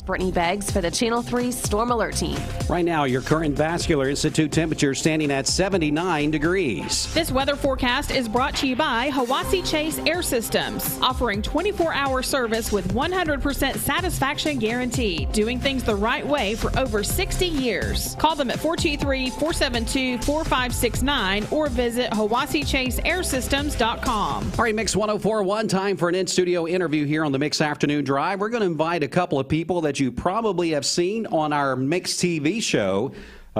Brittany Beggs for the Channel 3 Storm Alert Team. Right now, your current Vascular Institute temperature standing at 79 degrees. This weather forecast is brought to you by Hiwassee Chase Air Systems, offering 24-hour service with 100% satisfaction guarantee, doing things the right way for over 60 years. Call them at 423-472-4569 or visit HiwasseeChaseAirSystems.com. All right, Mix 104.1, time for an in-studio interview here on the Mix Afternoon Drive. We're going to invite a couple of people that you probably have seen on our Mix TV show.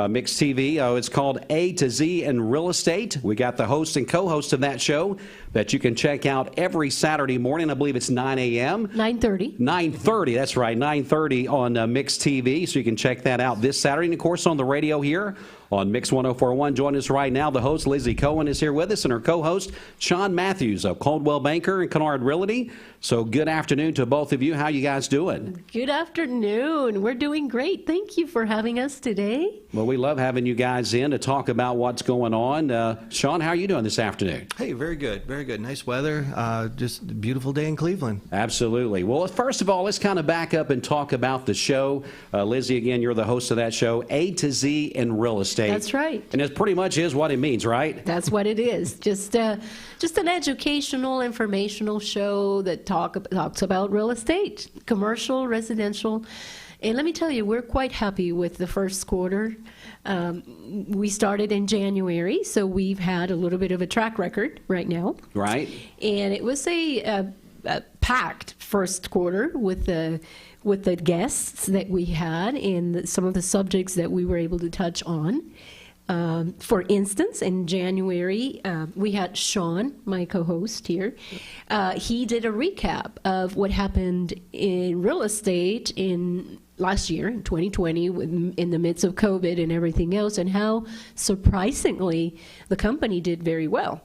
Mix TV, it's called A to Z in Real Estate. We got the host and co-host of that show that you can check out every Saturday morning. I believe it's 9 a.m. 9:30. 9:30, that's right, 9:30 on Mix TV. So you can check that out this Saturday. And, of course, on the radio here on Mix 104.1. Join us right now. The host, Lizzy Cohen, is here with us, and her co-host, Shawn Matthews of Coldwell Banker and Kennard Realty. So good afternoon to both of you. How you guys doing? Good afternoon. We're doing great. Thank you for having us today. Well, we love having you guys in to talk about what's going on. Shawn, how are you doing this afternoon? Hey, very good. Very good. Nice weather. Just a beautiful day in Cleveland. Absolutely. Well, first of all, let's kind of back up and talk about the show. Lizzy, again, you're the host of that show, A to Z in Real Estate. That's right. And it pretty much is what it means, right? That's what it is. Just an educational, informational show that talks about real estate, commercial, residential. And let me tell you, we're quite happy with the first quarter. We started in January, so we've had a little bit of a track record right now. Right. And it was a packed first quarter with the guests that we had and some of the subjects that we were able to touch on. For instance, in January, we had Shawn, my co-host here. He did a recap of what happened in real estate in last year, in 2020, in the midst of COVID and everything else, and how surprisingly the company did very well.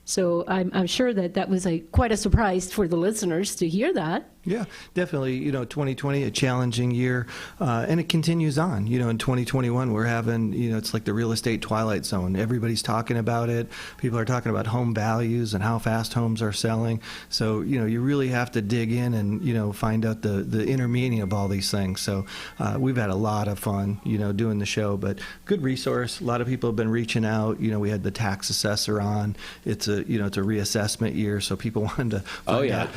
So I'm sure that was quite a surprise for the listeners to hear that. Yeah, definitely. 2020, a challenging year, and it continues on. In 2021, we're having, it's like the real estate twilight zone. Everybody's talking about it. People are talking about home values and how fast homes are selling. So, you really have to dig in and, find out the inner meaning of all these things. So we've had a lot of fun, doing the show, but good resource. A lot of people have been reaching out. We had the tax assessor on. It's a reassessment year, so people wanted to find out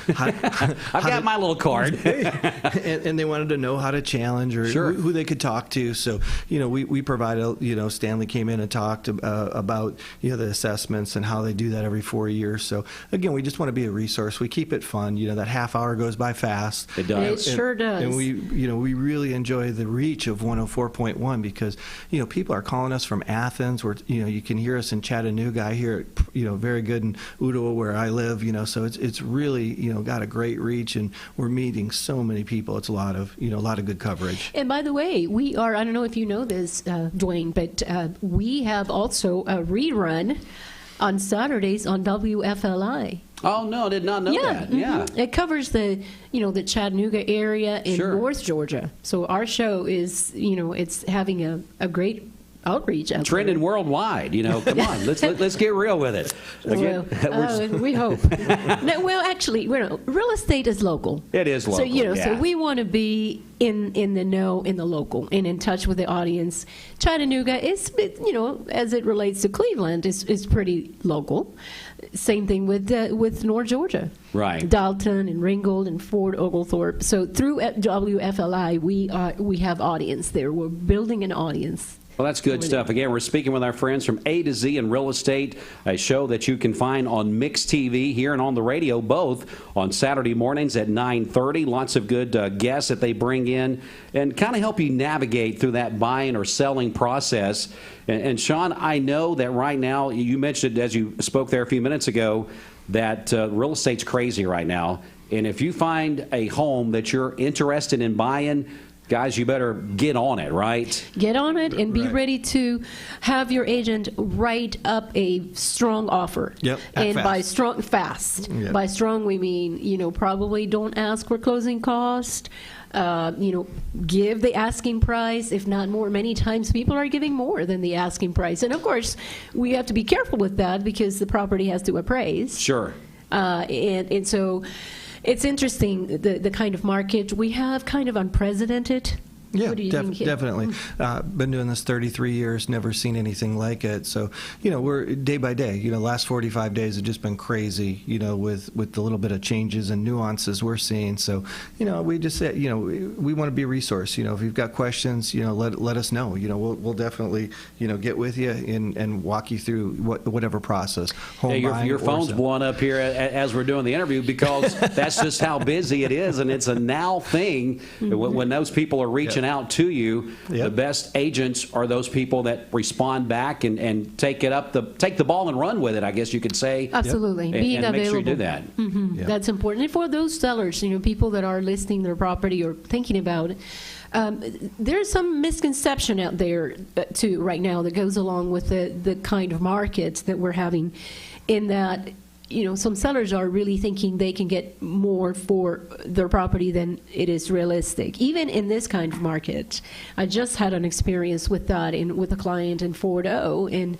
I've got my little card. and they wanted to know how to challenge or Sure. who they could talk to. So, we provided, Stanley came in and talked about, the assessments and how they do that every 4 years. So, again, we just want to be a resource. We keep it fun. That half hour goes by fast. It does. It sure does. And we really enjoy the reach of 104.1 because, people are calling us from Athens where, you can hear us in Chattanooga. I hear it, very good in Udoa where I live, so it's really, got a great reach and we're meeting so many people. It's a lot of good coverage. And by the way, we are, I don't know if you know this, Dwayne, but we have also a rerun on Saturdays on WFLI. Oh, no, I did not know that. Mm-hmm. Yeah. It covers the Chattanooga area in Sure. North Georgia. So our show is, it's having a great outreach out Trending there. worldwide, come on, let's get real with it. Again, we hope. No, well, actually, real estate is local. It is local. So so we want to be in the know, in the local, and in touch with the audience. Chattanooga is, as it relates to Cleveland, is pretty local. Same thing with North Georgia. Right. Dalton and Ringgold and Fort Oglethorpe. So through WFLI, we have audience there. We're building an audience. Well, that's good stuff. Again, we're speaking with our friends from A to Z in Real Estate, a show that you can find on Mix TV here and on the radio, both on Saturday mornings at 9:30. Lots of good guests that they bring in and kind of help you navigate through that buying or selling process. And Shawn, I know that right now, you mentioned as you spoke there a few minutes ago, that real estate's crazy right now. And if you find a home that you're interested in buying, guys, you better get on it, right? Get on it and be ready to have your agent write up a strong offer. Yep. And Fast. by strong, fast. Yep. By strong, we mean, probably don't ask for closing cost. Give the asking price, if not more. Many times people are giving more than the asking price. And of course, we have to be careful with that because the property has to appraise. Sure. And so It's interesting, the kind of market we have, kind of unprecedented. Yeah, What do you think? definitely. Been doing this 33 years, never seen anything like it. So, we're day by day. Last 45 days have just been crazy, with the little bit of changes and nuances we're seeing. So, we just said, we want to be a resource. If you've got questions, let us know. We'll definitely, get with you and walk you through whatever process. Your phone's blowing up here as we're doing the interview because that's just how busy it is, and it's a now thing. When those people are reaching out to you, the best agents are those people that respond back and take the ball and run with it, I guess you could say. Absolutely. Being available. Make sure you do that. That's important. And for those sellers, people that are listing their property or thinking about it, there's some misconception out there too right now that goes along with the kind of markets that we're having, in that some sellers are really thinking they can get more for their property than it is realistic. Even in this kind of market, I just had an experience with that with a client in Fort O, and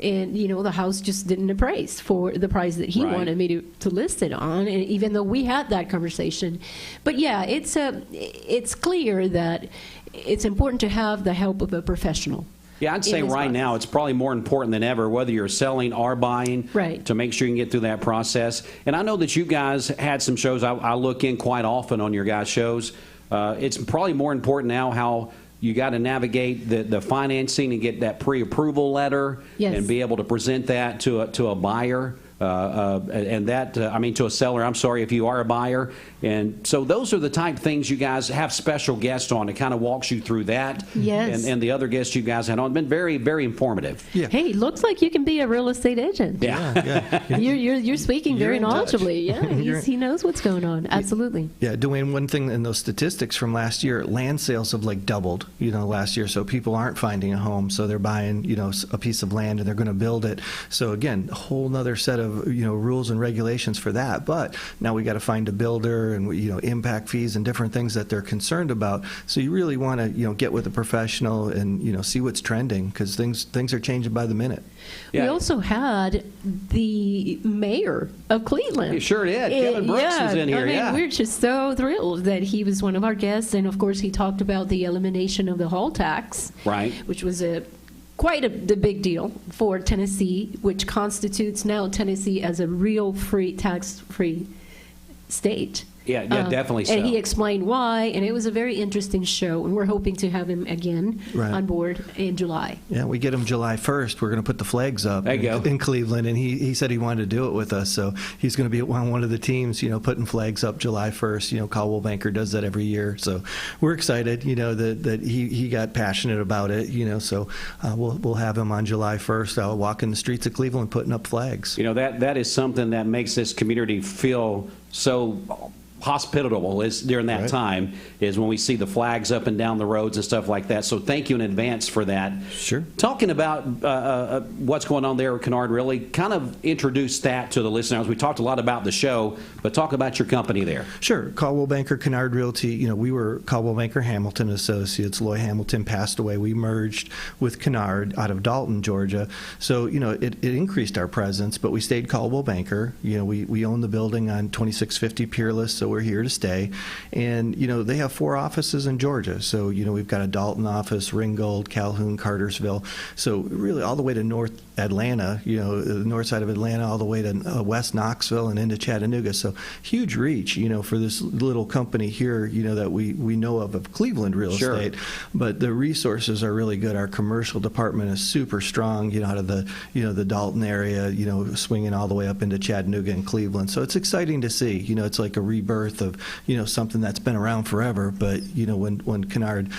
the house just didn't appraise for the price that he wanted me to list it on, and even though we had that conversation. But yeah, it's clear that it's important to have the help of a professional. Yeah, I'd say right now it's probably more important than ever, whether you're selling or buying, to make sure you can get through that process. And I know that you guys had some shows. I look in quite often on your guys' shows. It's probably more important now how you got to navigate the financing and get that pre-approval letter and be able to present that to a buyer. And that, to a seller, I'm sorry, if you are a buyer. And so those are the type of things you guys have special guests on. It kind of walks you through that. Yes. And the other guests you guys had on been very, very informative. Yeah. Hey, looks like you can be a real estate agent. Yeah. You're speaking very knowledgeably. Yeah, he knows what's going on. Absolutely. Yeah, Dwayne, one thing in those statistics from last year, land sales have doubled, last year. So people aren't finding a home, so they're buying, a piece of land and they're going to build it. So again, a whole nother set of rules and regulations for that. But now we got to find a builder and impact fees and different things that they're concerned about. So you really want to get with a professional and see what's trending, because things are changing by the minute. We also had the mayor of Cleveland. You sure did. Kevin Brooks was in here. We're just so thrilled that he was one of our guests, and of course he talked about the elimination of the hall tax, which was quite the big deal for Tennessee, which constitutes now Tennessee as a real tax-free state. Yeah, definitely so. And he explained why, and it was a very interesting show, and we're hoping to have him again on board in July. Yeah, we get him July 1st. We're going to put the flags up in Cleveland, and he said he wanted to do it with us, so he's going to be on one of the teams, putting flags up July 1st. Caldwell Banker does that every year, so we're excited, that he got passionate about it, so we'll have him on July 1st walking the streets of Cleveland putting up flags. That is something that makes this community feel so hospitable is during that time is when we see the flags up and down the roads and stuff like that. So thank you in advance for that. Sure. Talking about what's going on there at Kennard, really kind of introduce that to the listeners. We talked a lot about the show, but talk about your company there. Sure. Caldwell Banker Kennard Realty. We were Caldwell Banker Hamilton Associates. Loy Hamilton passed away. We merged with Kennard out of Dalton, Georgia. So it increased our presence, but we stayed Caldwell Banker. We own the building on 2650 Peerless, so we're here to stay. And, they have 4 offices in Georgia. So, we've got a Dalton office, Ringgold, Calhoun, Cartersville. So really all the way to North Atlanta, the north side of Atlanta, all the way to West Knoxville and into Chattanooga. So huge reach, for this little company here, that we know of Cleveland real estate. But the resources are really good. Our commercial department is super strong, out of the, the Dalton area, swinging all the way up into Chattanooga and Cleveland. So it's exciting to see, it's like a rebirth of, something that's been around forever. But, when Kennard,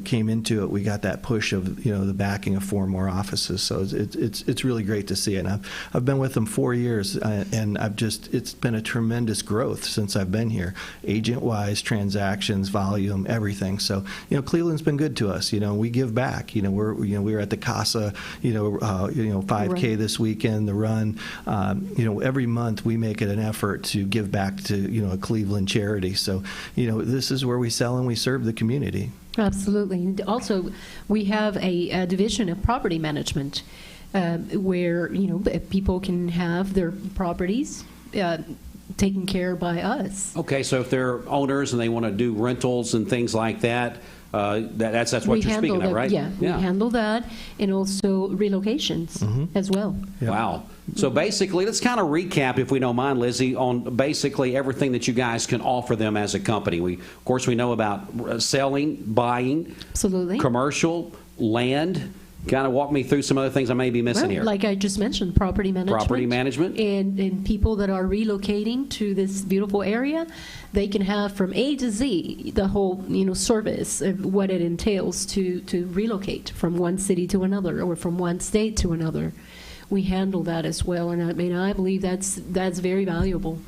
came into it, we got that push of, the backing of 4 more offices. So it's really great to see it. And I've been with them 4 years, and it's been a tremendous growth since I've been here, agent-wise, transactions, volume, everything. So, Cleveland's been good to us. We give back. We were at the Casa, 5K this weekend, the run. Every month we make it an effort to give back to, a Cleveland charity. So, this is where we sell and we serve the community. Absolutely. Also, we have a division of property management where, people can have their properties taken care by us. Okay, so if they're owners and they want to do rentals and things like that, that's what you're speaking of, right? Yeah, we handle that, and also relocations as well. Yeah. Wow. So basically, let's kind of recap, if we don't mind, Lizzy, on basically everything that you guys can offer them as a company. Of course, we know about selling, buying, Absolutely. commercial, land. Kind of walk me through some other things I may be missing here. Like I just mentioned, property management. Property management. And people that are relocating to this beautiful area, they can have from A to Z the whole service of what it entails to relocate from one city to another or from one state to another. We handle that as well, and I believe that's very valuable.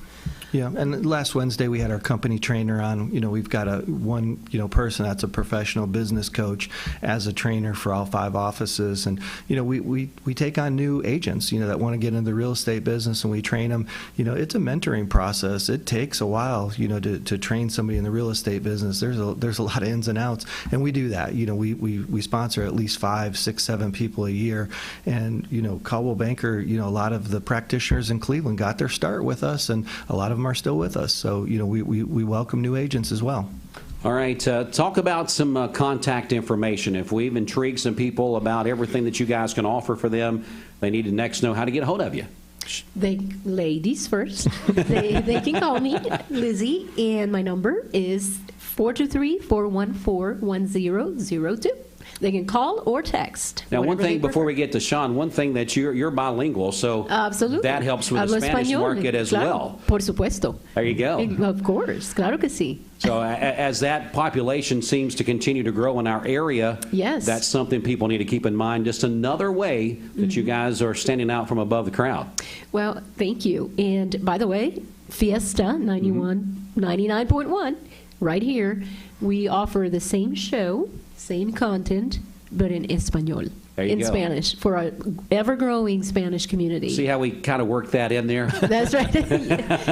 Yeah, and last Wednesday we had our company trainer on. We've got one person that's a professional business coach as a trainer for all 5 offices, and we take on new agents that want to get into the real estate business, and we train them. It's a mentoring process. It takes a while to train somebody in the real estate business. There's a lot of ins and outs, and we do that. We sponsor at least 5, 6, 7 people a year, and Caldwell Banker. A lot of the practitioners in Cleveland got their start with us, and a lot of them are still with us. So, we welcome new agents as well. All right. Talk about some contact information. If we've intrigued some people about everything that you guys can offer for them, they need to next know how to get a hold of you. Ladies first. they can call me, Lizzy, and my number is 423-414-1002. They can call or text. Now, one thing before we get to Shawn, one thing that you're bilingual, so Absolutely. that helps with the Spanish market as well. Por supuesto. There you go. Of course, claro que sí. So as that population seems to continue to grow in our area, yes, that's something people need to keep in mind. Just another way that you guys are standing out from above the crowd. Well, thank you. And by the way, Fiesta 99.1, right here, we offer the same show, same content, but in Espanol. In Spanish, for our ever-growing Spanish community. See how we kind of work that in there? That's right.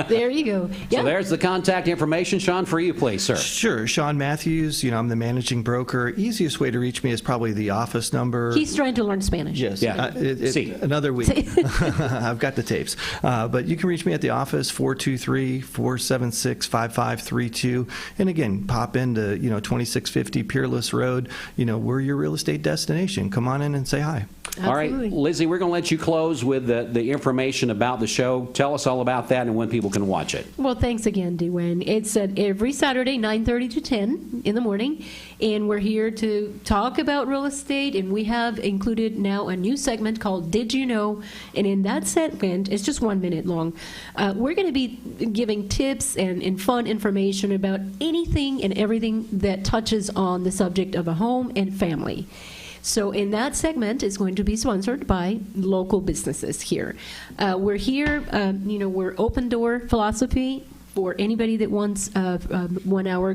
There you go. Yeah. So there's the contact information. Shawn, for you, please, sir. Sure. Shawn Matthews. I'm the managing broker. Easiest way to reach me is probably the office number. He's trying to learn Spanish. Yes. Yeah. Another week. I've got the tapes. But you can reach me at the office, 423-476-5532. And again, pop into, 2650 Peerless Road. We're your real estate destination. Come on in and say hi. Absolutely. All right, Lizzy, we're going to let you close with the information about the show. Tell us all about that and when people can watch it. Well, thanks again, Dwayne. It's every Saturday, 9:30 to 10 in the morning, and we're here to talk about real estate, and we have included now a new segment called Did You Know? And in that segment, it's just 1 minute long, we're going to be giving tips and fun information about anything and everything that touches on the subject of a home and family. So in that segment is going to be sponsored by local businesses here. We're here, we're open door philosophy for anybody that wants a 1 hour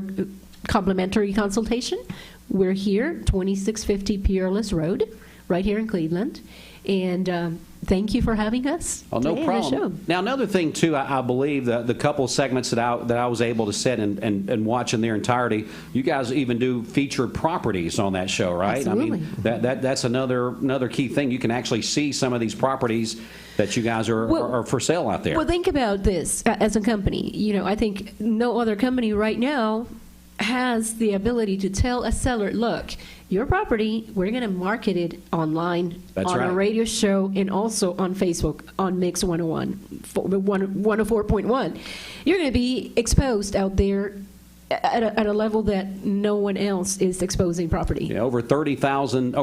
complimentary consultation. We're here, 2650 Peerless Road, right here in Cleveland. And thank you for having us. Oh, no problem. Now, another thing, too, I believe the couple segments that I was able to sit and watch in their entirety, you guys even do featured properties on that show, right? Absolutely. I mean, that's another key thing. You can actually see some of these properties that you guys are for sale out there. Well, think about this as a company. I think no other company right now has the ability to tell a seller, look, your property, we're going to market it online, on a radio show, and also on Facebook on Mix 104.1. You're going to be exposed out there at a level that no one else is exposing property. Yeah, over 35,000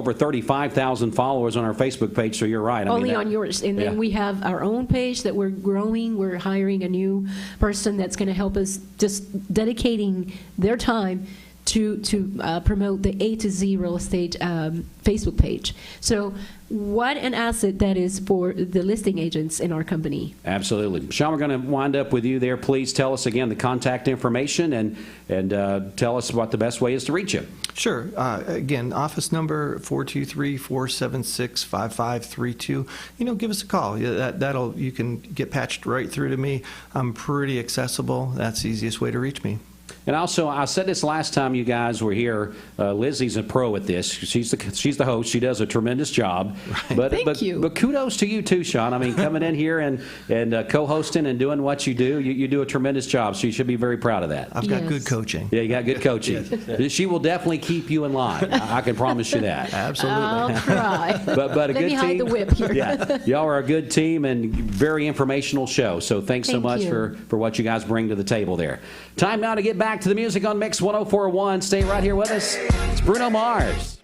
followers on our Facebook page, so you're right. Only on yours. And then we have our own page that we're growing. We're hiring a new person that's going to help us, just dedicating their time to promote the A to Z Real Estate Facebook page. So what an asset that is for the listing agents in our company. Absolutely. Shawn, we're going to wind up with you there. Please tell us again the contact information and tell us what the best way is to reach you. Sure. Again, office number 423-476-5532. Give us a call. You can get patched right through to me. I'm pretty accessible. That's the easiest way to reach me. And also, I said this last time you guys were here. Lizzie's a pro at this. She's the host. She does a tremendous job. Right. Thank you. But kudos to you too, Shawn. I mean, coming in here and co-hosting and doing what you do, you do a tremendous job. So you should be very proud of that. I've got good coaching. Yeah, you got good coaching. Yes. She will definitely keep you in line. I can promise you that. Absolutely. I'll try. But a Let good me team. hide the whip here. Yeah, y'all are a good team and very informational show. So thanks so Thank much you. for what you guys bring to the table there. Time now to get back to the music on Mix 104.1. Stay right here with us. It's Bruno Mars.